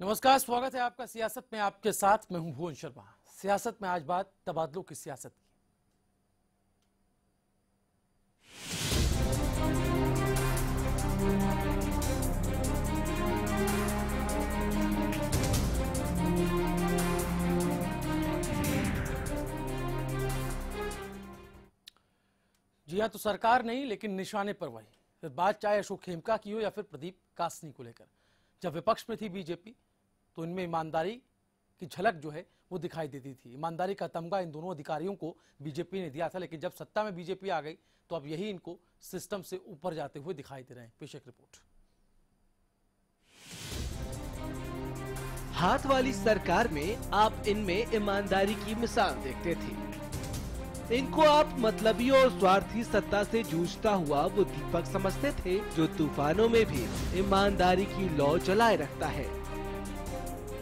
नमस्कार, स्वागत है आपका सियासत में। आपके साथ मैं हूं भुवन शर्मा। सियासत में आज बात तबादलों की सियासत की। जी हां, तो सरकार नहीं लेकिन निशाने पर वही। फिर बात चाहे अशोक खेमका की हो या फिर प्रदीप कासनी को लेकर। जब विपक्ष में थी बीजेपी तो इनमें ईमानदारी की झलक जो है वो दिखाई देती थी। ईमानदारी का तमगा इन दोनों अधिकारियों को बीजेपी ने दिया था, लेकिन जब सत्ता में बीजेपी आ गई तो अब यही इनको सिस्टम से ऊपर जाते हुए दिखाई दे रहे हैं। पेश एक रिपोर्ट। हाथ वाली सरकार में आप इनमें ईमानदारी की मिसाल देखते थे। इनको आप मतलबी और स्वार्थी सत्ता से जूझता हुआ वो दीपक समझते थे जो तूफानों में भी ईमानदारी की लौ जलाए रखता है।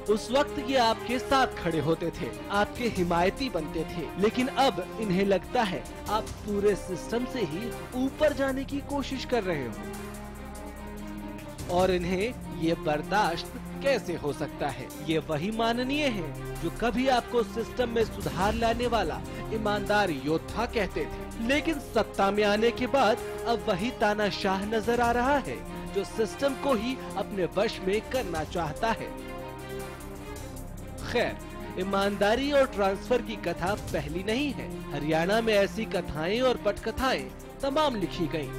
उस वक्त ये आपके साथ खड़े होते थे, आपके हिमायती बनते थे, लेकिन अब इन्हें लगता है आप पूरे सिस्टम से ही ऊपर जाने की कोशिश कर रहे हो। और इन्हें ये बर्दाश्त कैसे हो सकता है? ये वही माननीय है जो कभी आपको सिस्टम में सुधार लाने वाला ईमानदार योद्धा कहते थे, लेकिन सत्ता में आने के बाद अब वही तानाशाह नजर आ रहा है जो सिस्टम को ही अपने वश में करना चाहता है। खैर, ईमानदारी और ट्रांसफर की कथा पहली नहीं है। हरियाणा में ऐसी कथाएं और पटकथाएं तमाम लिखी गईं।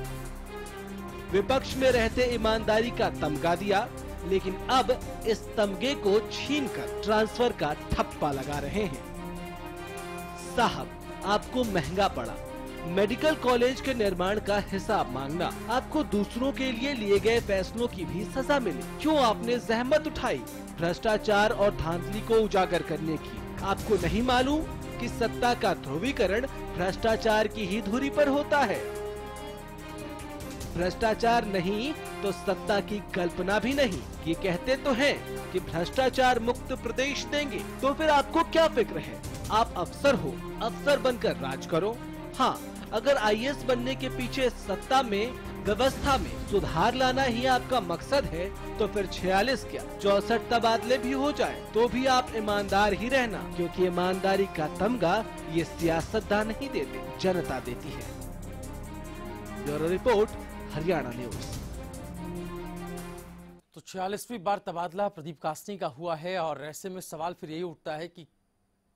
विपक्ष में रहते ईमानदारी का तमगा दिया, लेकिन अब इस तमगे को छीनकर ट्रांसफर का ठप्पा लगा रहे हैं। साहब, आपको महंगा पड़ा। मेडिकल कॉलेज के निर्माण का हिसाब मांगना, आपको दूसरों के लिए लिए गए फैसलों की भी सजा मिली। क्यों आपने जहमत उठाई भ्रष्टाचार और धांधली को उजागर करने की? आपको नहीं मालूम कि सत्ता का ध्रुवीकरण भ्रष्टाचार की ही धुरी पर होता है? भ्रष्टाचार नहीं तो सत्ता की कल्पना भी नहीं। ये कहते तो हैं कि भ्रष्टाचार मुक्त प्रदेश देंगे, तो फिर आपको क्या फिक्र है? आप अफसर हो, अफसर बनकर राज करो। हाँ, अगर आईएएस बनने के पीछे सत्ता में, व्यवस्था में सुधार लाना ही आपका मकसद है तो फिर 46 क्या 64 तबादले भी हो जाए तो भी आप ईमानदार ही रहना, क्योंकि ईमानदारी का तमगा ये सियासतदान नहीं देते, जनता देती है। Bureau report, Haryana news. तो 46वीं बार तबादला प्रदीप कासनी का हुआ है और ऐसे में सवाल फिर यही उठता है कि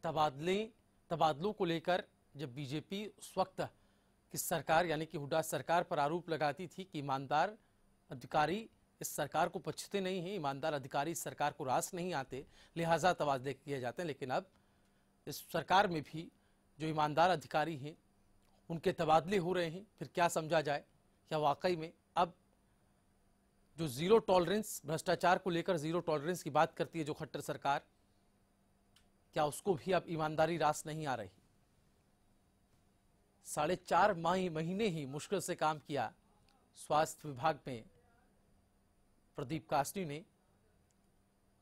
तबादलों को लेकर जब बीजेपी उस वक्त की सरकार यानी कि हुड्डा सरकार पर आरोप लगाती थी कि ईमानदार अधिकारी इस सरकार को पछते नहीं हैं, ईमानदार अधिकारी इस सरकार को रास नहीं आते, लिहाजा तबादले किए जाते हैं। लेकिन अब इस सरकार में भी जो ईमानदार अधिकारी हैं उनके तबादले हो रहे हैं। फिर क्या समझा जाए? क्या वाकई में अब जो जीरो टॉलरेंस, भ्रष्टाचार को लेकर जीरो टॉलरेंस की बात करती है जो खट्टर सरकार, क्या उसको भी अब ईमानदारी रास नहीं आ रही? 4.5 महीने ही मुश्किल से काम किया स्वास्थ्य विभाग में प्रदीप कासनी ने,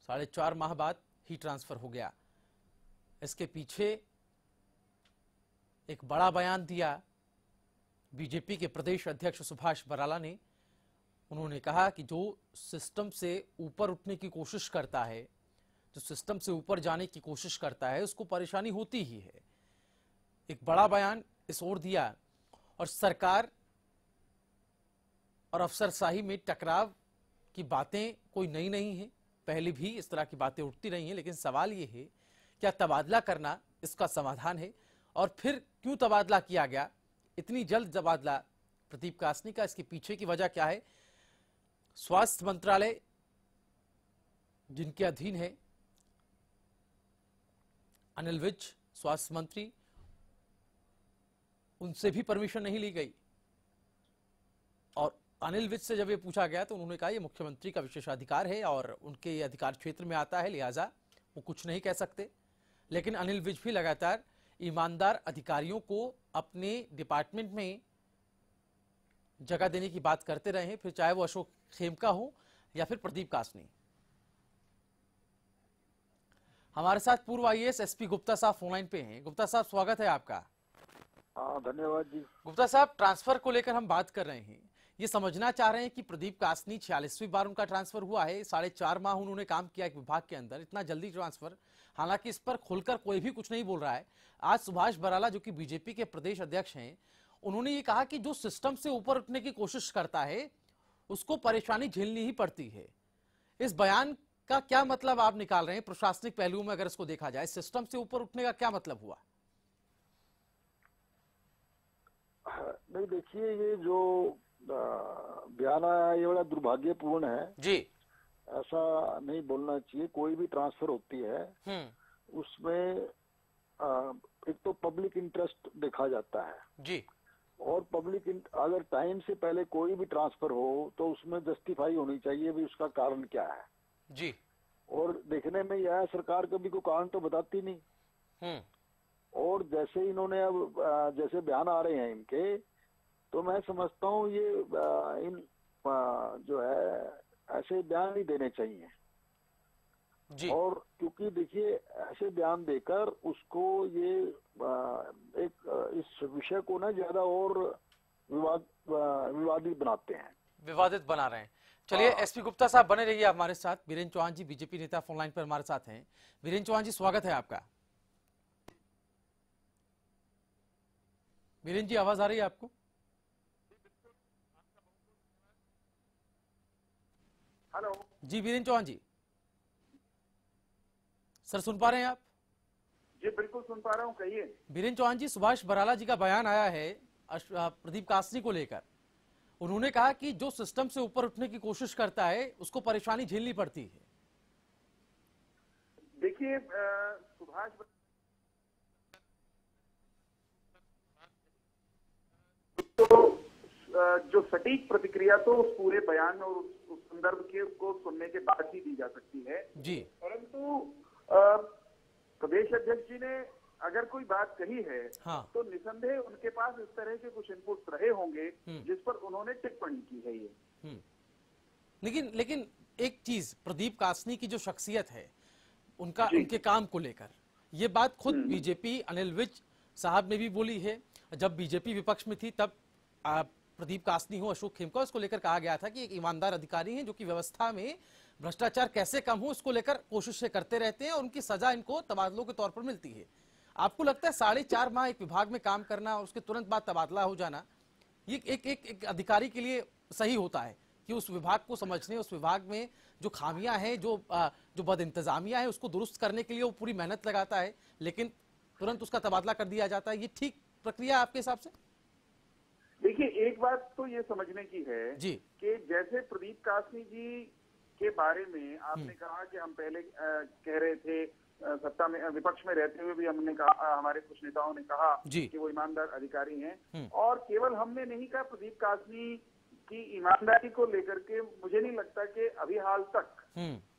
4.5 माह बाद ही ट्रांसफर हो गया। इसके पीछे एक बड़ा बयान दिया बीजेपी के प्रदेश अध्यक्ष सुभाष बराला ने। उन्होंने कहा कि जो सिस्टम से ऊपर उठने की कोशिश करता है, जो सिस्टम से ऊपर जाने की कोशिश करता है, उसको परेशानी होती ही है। एक बड़ा बयान इस ओर दिया। और सरकार और अफसरशाही में टकराव की बातें कोई नई नहीं है, पहले भी इस तरह की बातें उठती रही हैं। लेकिन सवाल ये है, क्या तबादला करना इसका समाधान है? और फिर क्यों तबादला किया गया, इतनी जल्द तबादला प्रदीप कासनी का? इसके पीछे की वजह क्या है? स्वास्थ्य मंत्रालय जिनके अधीन है अनिल विज, स्वास्थ्य मंत्री, उनसे भी परमिशन नहीं ली गई। और अनिल विज से जब ये पूछा गया तो उन्होंने कहा ये मुख्यमंत्री का विशेषाधिकार है और उनके ये अधिकार क्षेत्र में आता है, लिहाजा वो कुछ नहीं कह सकते। लेकिन अनिल विज भी लगातार ईमानदार अधिकारियों को अपने डिपार्टमेंट में जगह देने की बात करते रहे हैं, फिर चाहे वो अशोक खेमका हो या फिर प्रदीप कासनी। हमारे साथ पूर्व आईएएस एसपी गुप्ता साहब फोनलाइन पे हैं। गुप्ता साहब, स्वागत है आपका। धन्यवाद जी। गुप्ता साहब, ट्रांसफर को लेकर हम बात कर रहे हैं। ये समझना चाह रहे हैं कि प्रदीप कासनी 46वीं बार उनका ट्रांसफर हुआ है, 4.5 माह उन्होंने काम किया एक विभाग के अंदर, इतना जल्दी ट्रांसफर। हालांकि इस पर खुलकर कोई भी कुछ नहीं बोल रहा है। आज सुभाष बराला जो कि बीजेपी के प्रदेश अध्यक्ष हैं, उन्होंने ये कहा कि जो सिस्टम से ऊपर उठने की कोशिश करता है उसको परेशानी झेलनी ही पड़ती है। इस बयान का क्या मतलब आप निकाल रहे हैं प्रशासनिक पहलू में? अगर इसको देखा जाए, सिस्टम से ऊपर उठने का क्या मतलब हुआ? नहीं, देखिए, ये जो बयान आया ये बड़ा दुर्भाग्यपूर्ण है जी। ऐसा नहीं बोलना चाहिए। कोई भी ट्रांसफर होती है उसमें एक तो पब्लिक इंटरेस्ट देखा जाता है जी, और अगर टाइम से पहले कोई भी ट्रांसफर हो तो उसमें जस्टिफाई होनी चाहिए भी उसका कारण क्या है जी। और देखने में यह सरकार कभी कोई कारण तो बताती नहीं। और जैसे इन्होंने अब जैसे बयान आ रहे हैं इनके, तो मैं समझता हूँ ये इन जो है ऐसे बयान नहीं देने चाहिए जी। और क्योंकि देखिए ऐसे बयान देकर उसको ये इस विषय को ना ज्यादा और विवादित बनाते हैं, विवादित बना रहे हैं। चलिए, एसपी गुप्ता साहब बने रहिए हमारे साथ। वीरेंद्र चौहान जी बीजेपी नेता फोन लाइन पर हमारे साथ हैं। वीरेंद्र चौहान जी, स्वागत है आपका। वीरेंद्र जी, आवाज आ रही है आपको? हेलो जी वीरेंद्र चौहान जी, सर सुन पा रहे हैं आप? जी बिल्कुल सुन पा रहा हूँ, कहिए। वीरेंद्र चौहान जी, सुभाष बराला जी का बयान आया है प्रदीप कासनी को लेकर। उन्होंने कहा कि जो सिस्टम से ऊपर उठने की कोशिश करता है उसको परेशानी झेलनी पड़ती है। देखिए, सुभाष तो जो सटीक प्रतिक्रिया तो उस पूरे बयान और उस संदर्भ के को सुनने के बाद ही दी जा सकती है जी, परंतु प्रदेश अध्यक्ष जी ने अगर कोई बात कही है हाँ, तो निसंदेह उनके पास इस तरह के कुछ इनपुट्स रहे होंगे जिस पर उन्होंने टिप्पणी की है ये। लेकिन एक चीज, प्रदीप कासनी की जो शख्सियत है, उनके काम को लेकर ये बात खुद बीजेपी अनिल विज साहब ने भी बोली है। जब बीजेपी विपक्ष में थी तब प्रदीप कासनी हो, अशोक खेमका, उसको लेकर कहा गया था कि एक ईमानदार अधिकारी हैं जो कि व्यवस्था में भ्रष्टाचार कैसे कम हो उसको लेकर कोशिशें करते रहते हैं और उनकी सजा इनको तबादलों के तौर पर मिलती है। आपको लगता है 4.5 माह एक विभाग में काम करना और उसके तुरंत बाद तबादला हो जाना ये एक अधिकारी के लिए सही होता है कि उस विभाग को समझने, उस विभाग में जो खामियां हैं, जो बदइंतजामियां हैं, उसको दुरुस्त करने के लिए वो पूरी मेहनत लगाता है, लेकिन तुरंत उसका तबादला कर दिया जाता है? ये ठीक प्रक्रिया आपके हिसाब से? देखिए, एक बात तो ये समझने की है जी कि जैसे प्रदीप कासनी जी के बारे में आपने कहा कि हम पहले कह रहे थे, सत्ता में विपक्ष में रहते हुए भी हमने कहा, हमारे कुछ नेताओं ने कहा कि वो ईमानदार अधिकारी हैं और केवल हमने नहीं कहा। प्रदीप कासनी की ईमानदारी को लेकर के मुझे नहीं लगता कि अभी हाल तक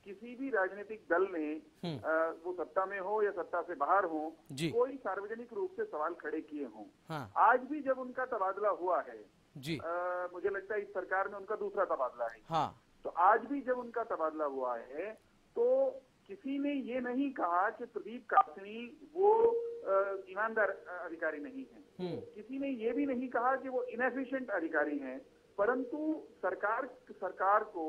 किसी भी राजनीतिक दल ने वो सत्ता में हो या सत्ता से बाहर हो कोई सार्वजनिक रूप से सवाल खड़े किए हों। हाँ। आज भी जब उनका तबादला हुआ है जी, मुझे लगता है इस सरकार में उनका दूसरा तबादला है। हाँ। तो आज भी जब उनका तबादला हुआ है तो किसी ने ये नहीं कहा कि प्रदीप कासनी वो ईमानदार अधिकारी नहीं है, किसी ने ये भी नहीं कहा कि वो इनएफिशिएंट अधिकारी हैं, परंतु सरकार को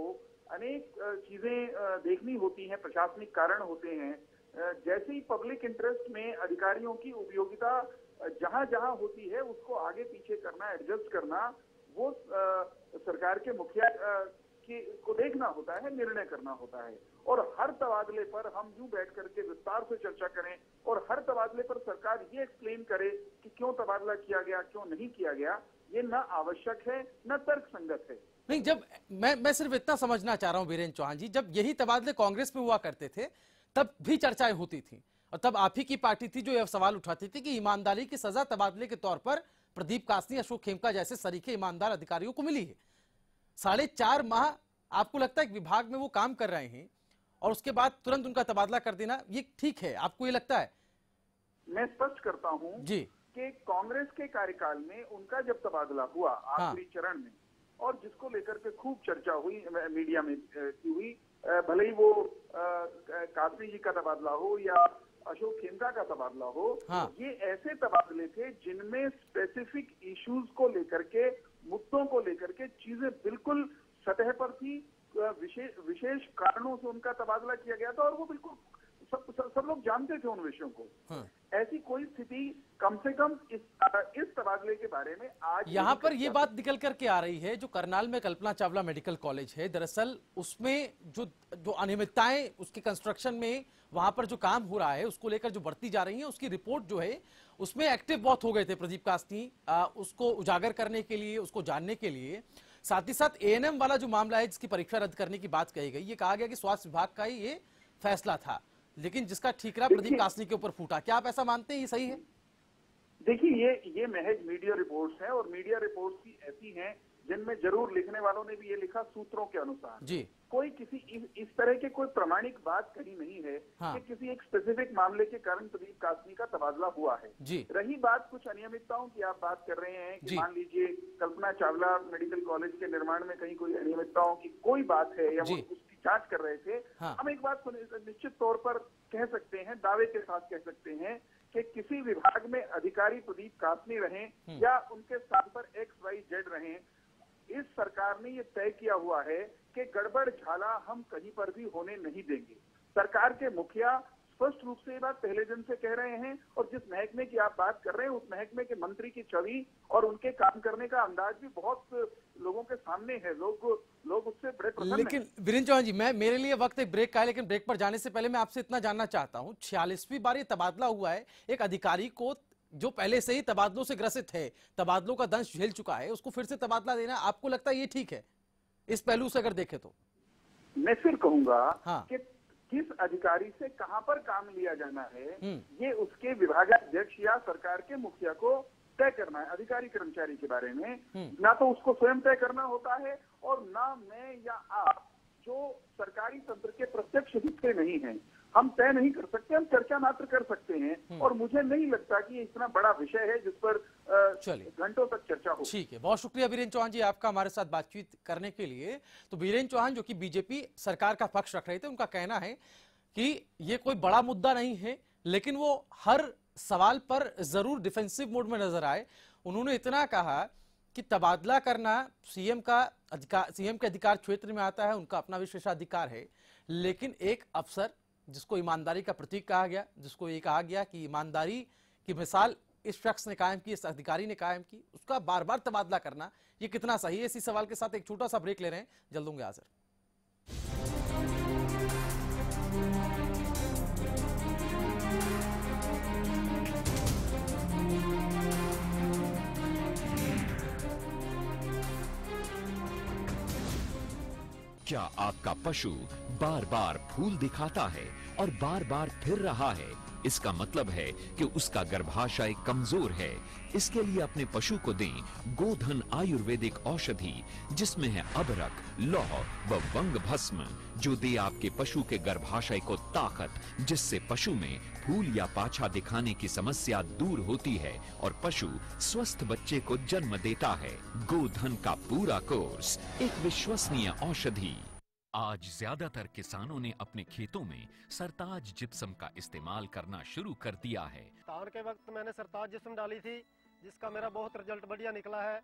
अनेक चीजें देखनी होती हैं, प्रशासनिक कारण होते हैं। जैसे ही पब्लिक इंटरेस्ट में अधिकारियों की उपयोगिता जहां जहां होती है उसको आगे पीछे करना, एडजस्ट करना, वो सरकार के मुखिया को देखना होता है, निर्णय करना होता है। और हर तबादले पर हम यूं बैठ करके विस्तार से चर्चा करें और हर तबादले पर सरकार ये एक्सप्लेन करे कि क्यों तबादला किया गया, क्यों नहीं किया गया, ये न आवश्यक है न तर्क संगत है। नहीं, जब मैं सिर्फ इतना समझना चाह रहा हूं वीरेंद्र चौहान जी, जब यही तबादले कांग्रेस में हुआ करते थे तब भी चर्चाएं होती थी और तब आप ही की पार्टी थी जो यह सवाल उठाती थी कि ईमानदारी की सजा तबादले के तौर पर प्रदीप कासनी, अशोक खेमका जैसे सरीखे ईमानदार अधिकारियों को मिली है। 4.5 माह आपको लगता है कि विभाग में वो काम कर रहे हैं और उसके बाद तुरंत उनका तबादला कर देना ये ठीक है? आपको ये लगता है? मैं स्पष्ट करता हूं जी कि कांग्रेस के कार्यकाल में उनका जब तबादला हुआ आखिरी चरण में और जिसको लेकर के खूब चर्चा हुई मीडिया में हुई, भले ही वो कासनी जी का तबादला हो या अशोक खेमका का तबादला हो, ये ऐसे तबादले थे जिनमें स्पेसिफिक इश्यूज को लेकर के मुद्दों को लेकर के चीजें बिल्कुल सतह पर थी। विशेष कारणों से उनका तबादला किया गया था और वो बिल्कुल सब लोग जानते थे उन विषयों को। ऐसी कोई स्थिति कम से कम इस तबादले के बारे में आज यहाँ पर ये बात निकल करके आ रही है, जो करनाल में कल्पना चावला मेडिकल कॉलेज है, दरअसल उसमें जो अनियमितताएं उसके कंस्ट्रक्शन में वहां पर जो काम हो रहा है उसको लेकर जो बढ़ती जा रही है, उसकी रिपोर्ट जो है उसमें एक्टिव बहुत हो गए थे प्रदीप कासनी, उसको उजागर करने के लिए, उसको जानने के लिए। साथ ही साथ एएनएम वाला जो मामला है जिसकी परीक्षा रद्द करने की बात कही गई, ये कहा गया कि स्वास्थ्य विभाग का ही ये फैसला था, लेकिन जिसका ठीकरा प्रदीप कासनी के ऊपर फूटा। क्या आप ऐसा मानते हैं, ये सही है? देखिए, ये महज मीडिया रिपोर्ट्स हैं और मीडिया रिपोर्ट्स भी ऐसी हैं जिनमें जरूर लिखने वालों ने भी ये लिखा सूत्रों के अनुसार जी। कोई किसी इस तरह के कोई प्रमाणिक बात कही नहीं है कि किसी एक स्पेसिफिक मामले के कारण प्रदीप कासनी का तबादला हुआ है जी। रही बात कुछ अनियमितताओं की, आप बात कर रहे हैं कि मान लीजिए कल्पना चावला मेडिकल कॉलेज के निर्माण में कहीं कोई अनियमितताओं की कोई बात है या वो उसकी जांच कर रहे थे। हम एक बात निश्चित तौर पर कह सकते हैं, दावे के साथ कह सकते हैं कि किसी विभाग में अधिकारी प्रदीप कासनी रहें या उनके स्थान पर XYZ रहें, इस सरकार ने ये तय किया हुआ है कि गड़बड़ झाला हम कहीं पर भी होने नहीं देंगे। सरकार के मुखिया स्पष्ट रूप से ये बात पहले दिन से कह रहे हैं और जिस महकमे की आप बात कर रहे हैं उस महकमे के मंत्री की छवि और उनके काम करने का अंदाज भी बहुत लोगों के सामने है। लोग उससे बड़े प्रसन्न हैं। लेकिन वीरेंद्र चौहान जी, मेरे लिए वक्त एक ब्रेक का है, लेकिन ब्रेक पर जाने से पहले मैं आपसे इतना जानना चाहता हूँ, 46वीं बार ये तबादला हुआ है, एक अधिकारी को जो पहले से ही तबादलों से ग्रसित है, तबादलों का दंश झेल चुका है, उसको फिर से तबादला देना आपको लगता है ये ठीक है? इस पहलू से अगर देखें तो मैं फिर कहूंगा कि किस अधिकारी से कहां पर काम लिया जाना है ये उसके विभागाध्यक्ष या सरकार के मुखिया को तय करना है। अधिकारी कर्मचारी के बारे में ना तो उसको स्वयं तय करना होता है और ना मैं या आप जो सरकारी तंत्र के प्रत्यक्ष हिस्से नहीं हैं, हम तय नहीं कर सकते, हम चर्चा मात्र कर सकते हैं। और मुझे नहीं लगता कि ये इतना बड़ा विषय है जिस पर घंटों तक चर्चा हो। ठीक है, बहुत शुक्रिया वीरेंद्र चौहान जी आपका हमारे साथ बातचीत करने के लिए। तो वीरेंद्र चौहान जो कि बीजेपी सरकार का पक्ष रख रहे थे, उनका कहना है कि ये कोई बड़ा मुद्दा नहीं है, लेकिन वो हर सवाल पर जरूर डिफेंसिव मोड में नजर आए। उन्होंने इतना कहा कि तबादला करना सीएम के अधिकार क्षेत्र में आता है, उनका अपना विशेषाधिकार है, लेकिन एक अफसर जिसको ईमानदारी का प्रतीक कहा गया, जिसको ये कहा गया कि ईमानदारी की मिसाल इस शख्स ने कायम की, इस अधिकारी ने कायम की, उसका बार बार तबादला करना ये कितना सही है? इसी सवाल के साथ एक छोटा सा ब्रेक ले रहे हैं, जल्द होंगे हाजिर। क्या आपका पशु बार बार फूल दिखाता है और बार बार फिर रहा है? इसका मतलब है कि उसका गर्भाशय कमजोर है। इसके लिए अपने पशु को दें गोधन आयुर्वेदिक औषधि, जिसमें है अबरक, लौह व वंग भस्म, जो दे आपके पशु के गर्भाशय को ताकत, जिससे पशु में फूल या पाछा दिखाने की समस्या दूर होती है और पशु स्वस्थ बच्चे को जन्म देता है। गोधन का पूरा कोर्स, एक विश्वसनीय औषधि। आज ज्यादातर किसानों ने अपने खेतों में सरताज जिप्सम का इस्तेमाल करना शुरू कर दिया है। ताड़ के वक्त मैंने सरताज जिप्सम डाली थी, जिसका मेरा बहुत रिजल्ट बढ़िया निकला है।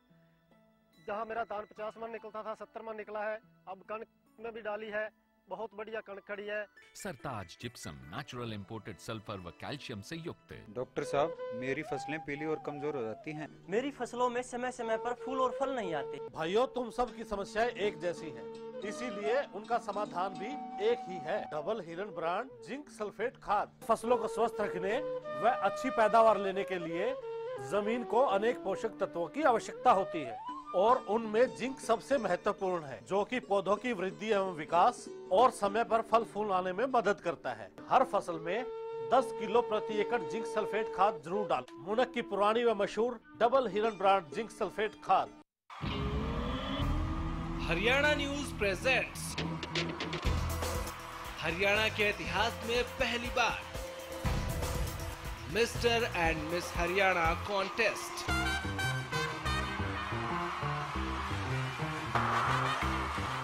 जहां मेरा धान 50 मन निकलता था, 70 मन निकला है। अब कणक में भी डाली है, बहुत बढ़िया कणक खड़ी है। सरताज जिप्सम नेचुरल इंपोर्टेड सल्फर व कैल्शियम से युक्त। डॉक्टर साहब, मेरी फसलें पीली और कमजोर हो जाती हैं। मेरी फसलों में समय समय पर फूल और फल नहीं आते। भाइयों, तुम सब की समस्याएं एक जैसी हैं, इसीलिए उनका समाधान भी एक ही है। डबल हिरन ब्रांड जिंक सल्फेट खाद। फसलों को स्वस्थ रखने व अच्छी पैदावार लेने के लिए जमीन को अनेक पोषक तत्वों की आवश्यकता होती है और उनमें जिंक सबसे महत्वपूर्ण है, जो कि पौधों की वृद्धि एवं विकास और समय पर फल फूल आने में मदद करता है। हर फसल में 10 किलो प्रति एकड़ जिंक सल्फेट खाद जरूर डाल। मुनक की पुरानी व मशहूर डबल हिरन ब्रांड जिंक सल्फेट खाद। हरियाणा न्यूज प्रेजेंट्स हरियाणा के इतिहास में पहली बार mister and miss Haryana contest.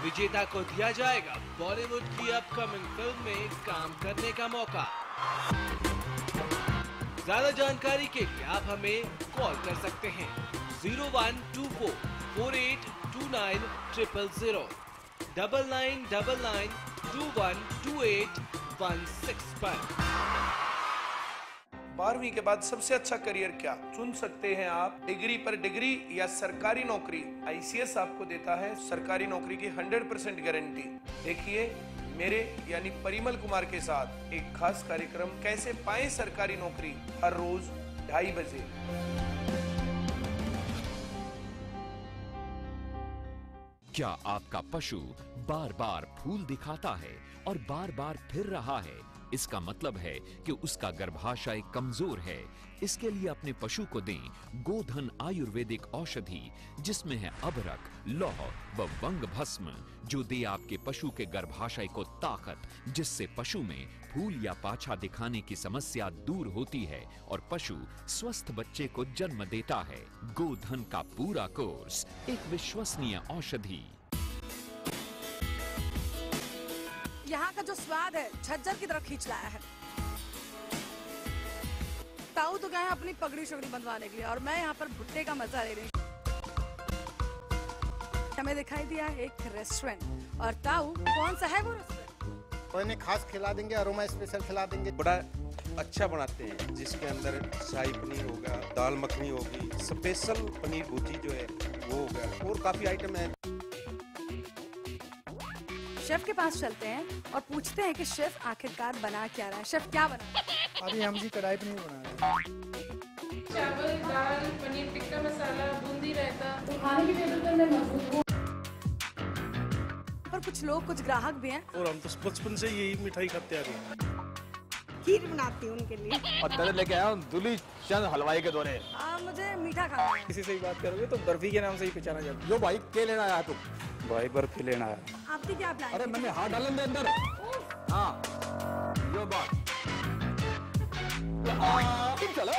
विजेता को दिया जाएगा बॉलीवुड की अपकमिंग फिल्म में काम करने का मौका। ज्यादा जानकारी के लिए आप हमें कॉल कर सकते हैं 0124 482900 9999212816 पर। 12वीं के बाद सबसे अच्छा करियर क्या चुन सकते हैं आप? डिग्री पर डिग्री या सरकारी नौकरी? ICS आपको देता है सरकारी नौकरी की 100% गारंटी। देखिए मेरे यानी परिमल कुमार के साथ एक खास कार्यक्रम कैसे पाएं सरकारी नौकरी, हर रोज 2:30 बजे। क्या आपका पशु बार बार फूल दिखाता है और बार बार फिर रहा है? इसका मतलब है कि उसका गर्भाशय कमजोर है। इसके लिए अपने पशु को दें गोधन आयुर्वेदिक औषधि, जिसमें है अबरक, लौह व वंग भस्म, जो दे आपके पशु के गर्भाशय को ताकत, जिससे पशु में फूल या पाछा दिखाने की समस्या दूर होती है और पशु स्वस्थ बच्चे को जन्म देता है। गोधन का पूरा कोर्स, एक विश्वसनीय औषधि। यहाँ का जो स्वाद है झज्जर की तरफ खींच लाया है। ताऊ तो गए हैं अपनी पगड़ी शगड़ी बंधवाने के लिए और मैं यहाँ पर भुट्टे का मजा ले रही हूँ। हमें दिखाई दिया एक रेस्टोरेंट और ताऊ कौन सा है वो रेस्टोरेंट? कोई नहीं, खास खिला देंगे, अरोमा स्पेशल खिला देंगे। बड़ा अच्छा बनाते हैं, जिसके अंदर शाही पनीर होगा, दाल मखनी होगी, स्पेशल पनीर भुर्जी जो है वो होगा और काफी आइटम है। शेफ के पास चलते हैं और पूछते हैं कि शेफ आखिरकार बना क्या रहा है। शेफ क्या बना? अभी हम जी कढ़ाई पनीर बना रहे हैं। चावल, दाल, पनीर टिक्का मसाला, बूंदी रायता। तो खाने की टेबल पर मैं मौजूद हूँ। पर कुछ लोग, कुछ ग्राहक भी हैं। और हम तो बचपन से यही मिठाई खाते आ रहे हैं। खीर बनाती हूँ उनके लिए। और लेके आया हूँ दूली चंद हलवाई के दौरे। मुझे मीठा खाना है। किसी से ही बात करोगे तो बर्फी के नाम से ही पहचाना जाता है। जो भाई के लेना आया तू? भाई बर्फी लेना है। आपकी क्या प्लान? अरे मैंने हाथ डालन दे अंदर। हाँ यो बात। चलो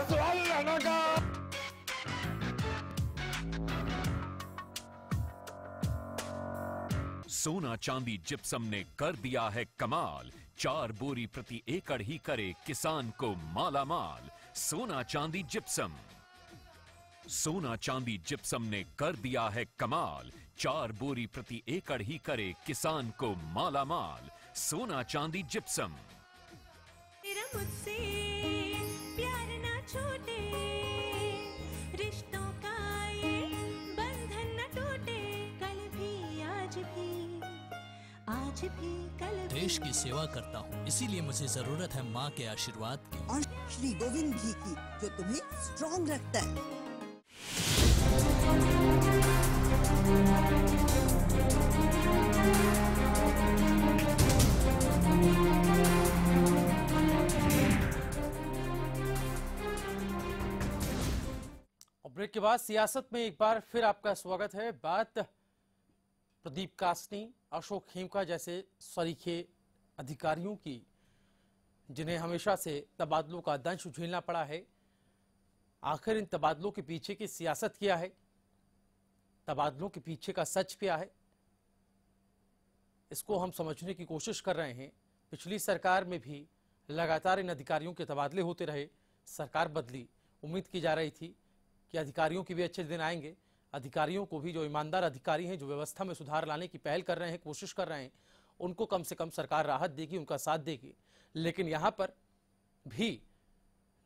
सवाल लाना का। सोना चांदी जिप्सम ने कर दिया है कमाल। 4 बोरी प्रति एकड़ ही करे किसान को माला माल। सोना चांदी जिप्सम। सोना चांदी जिप्सम ने कर दिया है कमाल। 4 बोरी प्रति एकड़ ही करे किसान को माला माल। सोना चांदी जिप्सम। तेरा मुझसे प्यार ना छूटे, रिश्तों का ये बंधन न टूटे, कल भी आज भी कल भी। देश की सेवा करता हूँ, इसीलिए मुझे जरूरत है माँ के आशीर्वाद की और श्री गोविंद घी की, जो तुम्हें स्ट्रॉन्ग रखता है। ब्रेक के बाद सियासत में एक बार फिर आपका स्वागत है। बात प्रदीप कासनी, अशोक खेमका जैसे सरीखे अधिकारियों की, जिन्हें हमेशा से तबादलों का दंश झेलना पड़ा है। आखिर इन तबादलों के पीछे की सियासत क्या है? तबादलों के पीछे का सच क्या है? इसको हम समझने की कोशिश कर रहे हैं। पिछली सरकार में भी लगातार इन अधिकारियों के तबादले होते रहे। सरकार बदली, उम्मीद की जा रही थी कि अधिकारियों के भी अच्छे दिन आएंगे। अधिकारियों को भी, जो ईमानदार अधिकारी हैं, जो व्यवस्था में सुधार लाने की पहल कर रहे हैं, कोशिश कर रहे हैं, उनको कम से कम सरकार राहत देगी, उनका साथ देगी। लेकिन यहाँ पर भी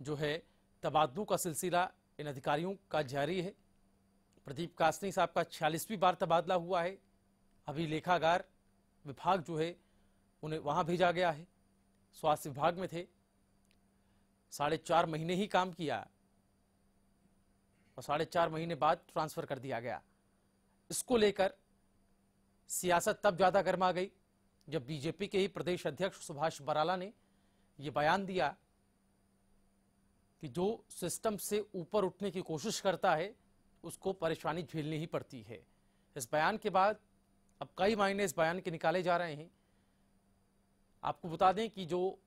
जो है तबादलों का सिलसिला इन अधिकारियों का जारी है। प्रदीप कासनी साहब का 46वीं बार तबादला हुआ है। अभी लेखागार विभाग जो है उन्हें वहाँ भेजा गया है। स्वास्थ्य विभाग में थे, 4.5 महीने ही काम किया और 4.5 महीने बाद ट्रांसफर कर दिया गया। इसको लेकर सियासत तब ज्यादा गर्मा गई जब बीजेपी के ही प्रदेश अध्यक्ष सुभाष बराला ने यह बयान दिया कि जो सिस्टम से ऊपर उठने की कोशिश करता है उसको परेशानी झेलनी ही पड़ती है। इस बयान के बाद अब कई मायने इस बयान के निकाले जा रहे हैं। आपको बता दें कि जो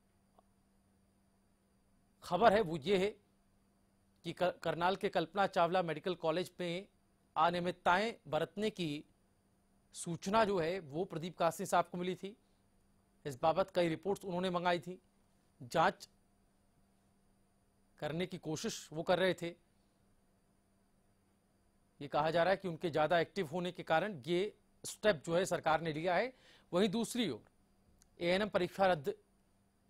खबर है वो ये है कि करनाल के कल्पना चावला मेडिकल कॉलेज में अनियमितताएं बरतने की सूचना जो है वो प्रदीप कासनी साहब को मिली थी। इस बाबत कई रिपोर्ट्स उन्होंने मंगाई थी, जांच करने की कोशिश वो कर रहे थे। ये कहा जा रहा है कि उनके ज्यादा एक्टिव होने के कारण ये स्टेप जो है सरकार ने लिया है। वहीं दूसरी ओर एएनएम परीक्षा रद्द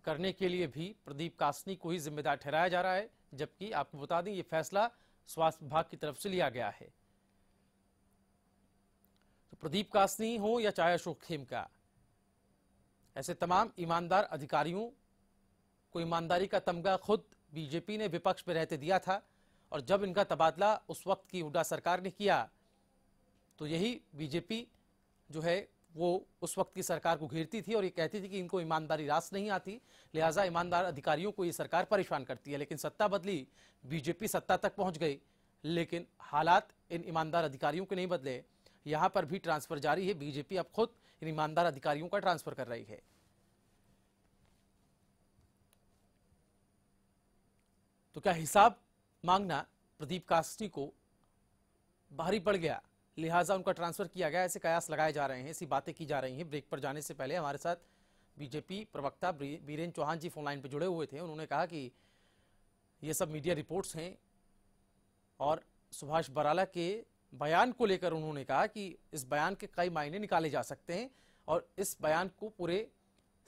करने के लिए भी प्रदीप कासनी को ही जिम्मेदार ठहराया जा रहा है, जबकि आपको बता दें ये फैसला स्वास्थ्य विभाग की तरफ से लिया गया है। तो प्रदीप कासनी हो या चाहे अशोक खेमका, ऐसे तमाम ईमानदार अधिकारियों को ईमानदारी का तमगा खुद बीजेपी ने विपक्ष में रहते दिया था, और जब इनका तबादला उस वक्त की हुड्डा सरकार ने किया तो यही बीजेपी जो है वो उस वक्त की सरकार को घेरती थी और ये कहती थी कि इनको ईमानदारी रास नहीं आती, लिहाजा ईमानदार अधिकारियों को ये सरकार परेशान करती है। लेकिन सत्ता बदली, बीजेपी सत्ता तक पहुंच गई, लेकिन हालात इन ईमानदार अधिकारियों के नहीं बदले। यहां पर भी ट्रांसफर जारी है, बीजेपी अब खुद इन ईमानदार अधिकारियों का ट्रांसफर कर रही है। तो क्या हिसाब मांगना प्रदीप कासनी को भारी पड़ गया, लिहाजा उनका ट्रांसफर किया गया, ऐसे कयास लगाए जा रहे हैं, ऐसी बातें की जा रही हैं। ब्रेक पर जाने से पहले हमारे साथ बीजेपी प्रवक्ता बीरेन चौहान जी फोन लाइन पर जुड़े हुए थे। उन्होंने कहा कि ये सब मीडिया रिपोर्ट्स हैं और सुभाष बराला के बयान को लेकर उन्होंने कहा कि इस बयान के कई मायने निकाले जा सकते हैं और इस बयान को पूरे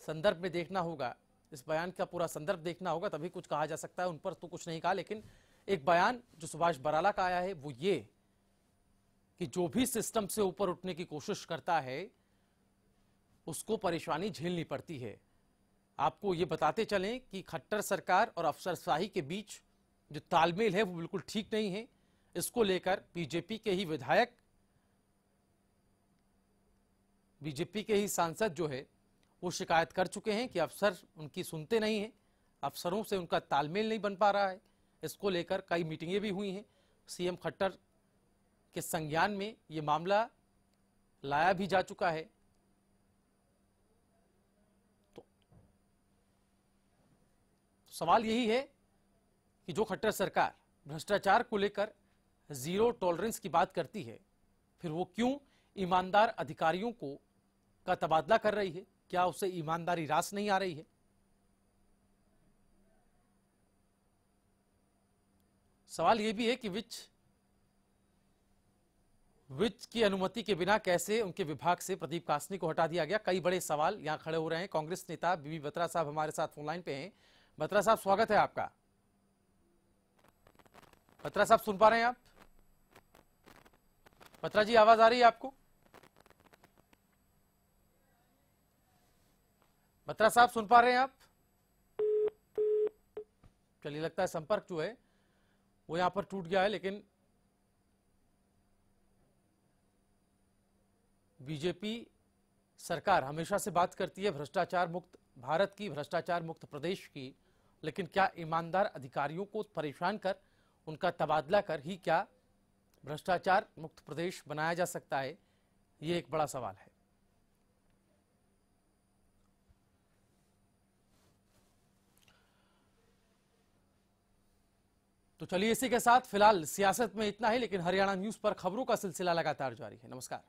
संदर्भ में देखना होगा, इस बयान का पूरा संदर्भ देखना होगा, तभी कुछ कहा जा सकता है। उन पर तो कुछ नहीं कहा, लेकिन एक बयान जो सुभाष बराला का आया है वो ये कि जो भी सिस्टम से ऊपर उठने की कोशिश करता है उसको परेशानी झेलनी पड़ती है। आपको ये बताते चलें कि खट्टर सरकार और अफसरशाही के बीच जो तालमेल है वो बिल्कुल ठीक नहीं है। इसको लेकर बीजेपी के ही विधायक, बीजेपी के ही सांसद जो है वो शिकायत कर चुके हैं कि अफसर उनकी सुनते नहीं हैं, अफसरों से उनका तालमेल नहीं बन पा रहा है। इसको लेकर कई मीटिंगें भी हुई हैं। सीएम खट्टर के संज्ञान में ये मामला लाया भी जा चुका है। तो सवाल यही है कि जो खट्टर सरकार भ्रष्टाचार को लेकर जीरो टॉलरेंस की बात करती है, फिर वो क्यों ईमानदार अधिकारियों को का तबादला कर रही है? क्या उसे ईमानदारी रास नहीं आ रही है? सवाल यह भी है कि विच की अनुमति के बिना कैसे उनके विभाग से प्रदीप कासनी को हटा दिया गया। कई बड़े सवाल यहां खड़े हो रहे हैं। कांग्रेस नेता बीबी बत्रा साहब हमारे साथ फोन लाइन पे हैं। बत्रा साहब, स्वागत है आपका। बत्रा साहब, सुन पा रहे हैं आप? बत्रा जी, आवाज आ रही है आपको? बत्रा साहब, सुन पा रहे हैं आप? चलिए, लगता है संपर्क जो है वो यहां पर टूट गया है। लेकिन बीजेपी सरकार हमेशा से बात करती है भ्रष्टाचार मुक्त भारत की, भ्रष्टाचार मुक्त प्रदेश की, लेकिन क्या ईमानदार अधिकारियों को परेशान कर उनका तबादला कर ही क्या भ्रष्टाचार मुक्त प्रदेश बनाया जा सकता है? ये एक बड़ा सवाल है। तो चलिए, इसी के साथ फिलहाल सियासत में इतना ही, लेकिन हरियाणा न्यूज पर खबरों का सिलसिला लगातार जारी है। नमस्कार।